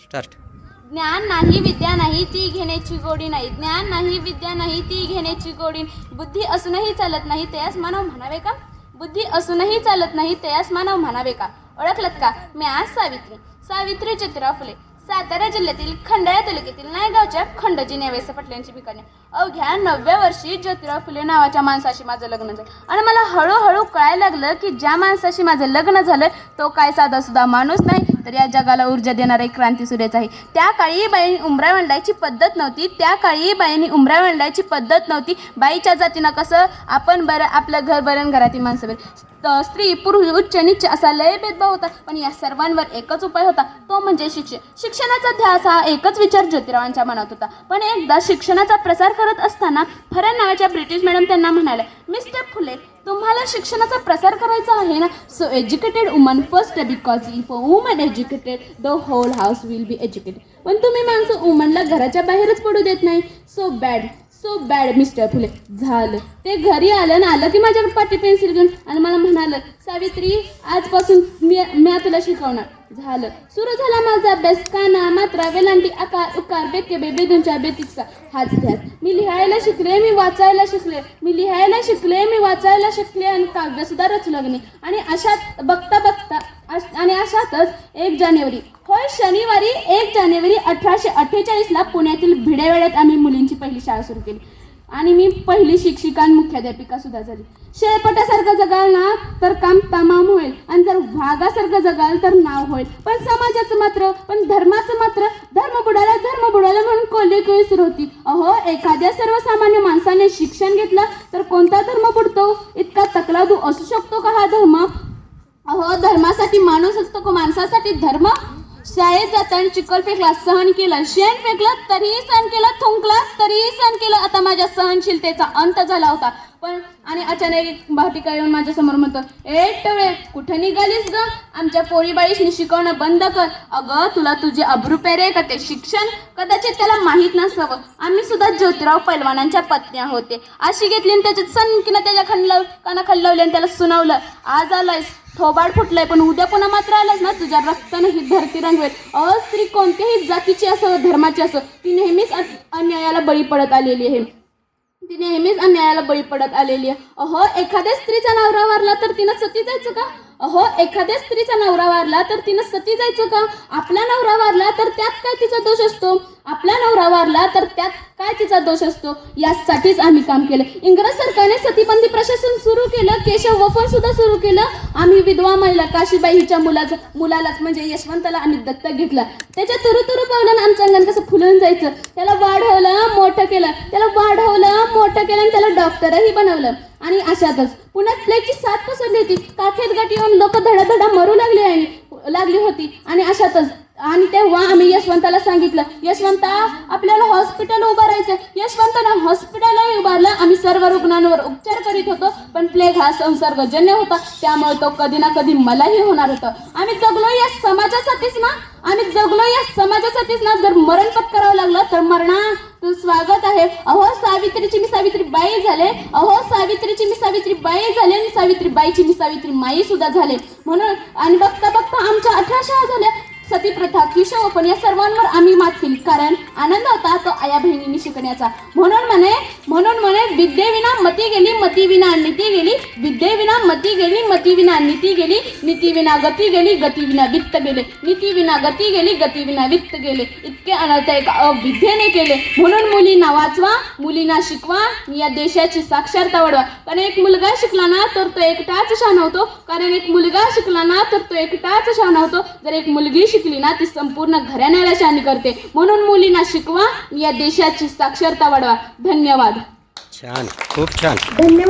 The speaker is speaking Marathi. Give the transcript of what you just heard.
स्टार्ट. ज्ञान नाही विद्या नाही ती घेण्याची गोडी नाही. ज्ञान नाही विद्या नाही ती घेण्याची गोडी. बुद्धी असूनही चालत नाही त्यास मानव म्हणावे का? बुद्धी असूनही चालत नाही त्यास मानव म्हणावे का? ओळखलत का? मी आज सावित्री. सावित्री ज्योतिराव फुले. सातारा जिल्ह्यातील खंडाळा तालुक्यातील नायगावच्या खंडोजी नेवेसे पाटलांची भिकाणी. अवघ्या 9व्या वर्षी ज्योतिराव फुले नावाच्या माणसाशी माझं लग्न झालं. आणि मला हळूहळू कळायला लागलं की ज्या माणसाशी माझं लग्न झालं तो काय साधासुद्धा माणूस नाही, तर या जगाला ऊर्जा देणारा एक क्रांतीसूर्यच आहे. त्या काळी बाईंनी उंबऱ्या मांडायची पद्धत नव्हती. त्या काळी बाईंनी उंबऱ्या मांडायची पद्धत नव्हती. बाईच्या जातीनं कसं आपण बरं, आपलं घर बरं, घरातील माणसं बरं. स्त्री पुरुष उच्च नीच असा लय भेदभाव होता, पण या सर्वांवर एकच उपाय होता, तो म्हणजे शिक्षण. शिक्षणाचा ध्यास हा एकच विचार ज्योतिरावांच्या मनात होता. पण एकदा शिक्षणाचा प्रसार करत असताना फरन नावाच्या ब्रिटिश मॅडम त्यांना म्हणाल्या, मिस्टर फुले, तुम्हाला शिक्षणाचा प्रसार करायचा आहे ना, so educated woman first, because if a woman educated the whole house will be educated. पण तुम्ही माणसं वुमनला घराच्या बाहेरच पडू देत नाही. So bad mister Phule. झालं ते घरी आलं की माझ्याकडे पाटी पेन्सिल घेऊन आणि मला म्हणालं, सावित्री आजपासून मी तुला शिकवणार. झालं सुरू झाला माझा अभ्यास. काना मात्रा वेलांटी आकार उकार बेके बेबे 2 4 बेतिकचा हाच ध्यास. मी लिहायला शिकले, मी वाचायला शिकले, मी लिहायला शिकले, मी वाचायला शिकले आणि काव्यसुद्धा रचू लागले. आणि अशात बघता आणि अशातच 1 जानेवारी, होय शनिवारी 1 जानेवारी 1848ला पुण्यातील भिडेवाड्यात आम्ही मुलींची पहिली शाळा सुरू केली. आणि मी पहिली शिक्षिका आणि मुख्याध्यापिका सुद्धा झाली. शेळपटासारखं जगाल ना तर काम तमाम होईल, आणि जर वाघासारखं जगाल तर नाव होईल. पण समाजाचं मात्र, पण धर्माचं मात्र, धर्म बुडाला म्हणून कोल्हेकुळी सुरू होती. अहो, एखाद्या सर्वसामान्य माणसाने शिक्षण घेतलं तर कोणता धर्म बुडतो? इतका तकलादू असू शकतो का हा धर्म? अहो, धर्मासाठी माणूस असतो का माणसासाठी धर्म? शाळेत जाताना चिखल फेकला, सहन केलं. शेण फेकलं तरीही सहन केलं. थुंकला तरीही सहन केलं. आता माझ्या सहनशीलतेचा अंत झाला होता. पण आणि अचानक एक भाटिका येऊन माझ्यासमोर म्हणतो, ए टवळे, कुठं निघालीस ग? आमच्या पोरीबाळीसनी शिकवणं बंद कर. अगं, तुला तुझे अब्रू पेरे का ते शिक्षण? कदाचित त्याला माहीत नसावं, आम्ही सुद्धा ज्योतिराव पैलवानांच्या पत्न्या होते. अशी घेतली आणि त्याच्यात सनकीनं त्याच्या कानाखाली लावली आणि त्याला सुनावलं, आज आलायस, थोबाड फुटलंय, पण उद्या पुन्हा मात्र आलास ना, तुझ्या रक्तानं ही धरती रंगवेल. स्त्री कोणत्याही जातीची असो, धर्माची असो, ती नेहमीच अन्यायाला बळी पडत आलेली आहे. अहो, एखाद्या स्त्रीचा नवरा वारला तर तिनं सती जायचं का? एखाद्या स्त्रीचा नवरा वारला तर तिनं सती जायचं का? आपला नवरा वारला तर त्यात काय तिचा दोष असतो? यासाठीच आम्ही काम केलं. इंग्रज सरकारने सतीबंदी प्रशासन सुरू केलं. केशव वफन सुद्धा सुरू केलं. आम्ही विधवा महिला काशीबाई हिच्या मुलालाच म्हणजे यशवंताला आम्ही दत्तक घेतलं. त्याच्या तुरु पावलं आमचं अंगण कसं फुलून जायचं. त्याला वाढवलं, मोठं केलं आणि त्याला डॉक्टरही बनवलं. आणि अशातच पुण्यात प्लेगची साथ पसरली होती. काखेत गाठी येऊन लोक धडाधडा मरू लागली होती. आणि तेव्हा आम्ही यशवंताला सांगितलं, यशवंता, आपल्याला हॉस्पिटल उभारायचं. यशवंतानं हॉस्पिटलही उभारलं. आम्ही सर्व रुग्णांवर उपचार करीत होतो. पण प्लेग हा संसर्गजन्य होता, त्यामुळे तो कधी ना कधी मलाही होणार होतं. आम्ही जगलो या समाजासाठीच ना. जर मरण पत्करावं लागलं तर मरणाचं स्वागत आहे. सावित्रीची मी सावित्रीबाई झाले. आणि सावित्रीबाईची मी सावित्री माई सुद्धा झाले. म्हणून आणि बघता आमच्या 18 शाळा झाल्या. सती प्रथा, केशव पण या सर्वांवर आम्ही मात केली. कारण आनंद होता तो आया बहिणींनी शिकण्याचा. म्हणून म्हणे विद्येविना मती गेली, मतीविना नीती गेली. विद्येविना मती गेली, मतीविना नीती गेली. नीतीविना गती गेली, गतीविना वित्त गेले. नीतीविना गती गेली, गतीविना वित्त गेले. इतके अनर्थ एका अविद्येने केले. म्हणून मुलींना वाचवा, मुलींना शिकवा, या देशाची साक्षरता वाढवा. कारण एक मुलगा शिकला ना तर तो एकटाच शान होतो. जर एक मुलगी शिकली ना ती संपूर्ण घराण्याला शान करते. म्हणून मुलींना शिकवा, या देशाची साक्षरता वाढवा. धन्यवाद. छान, खूप छान. धन्यवाद.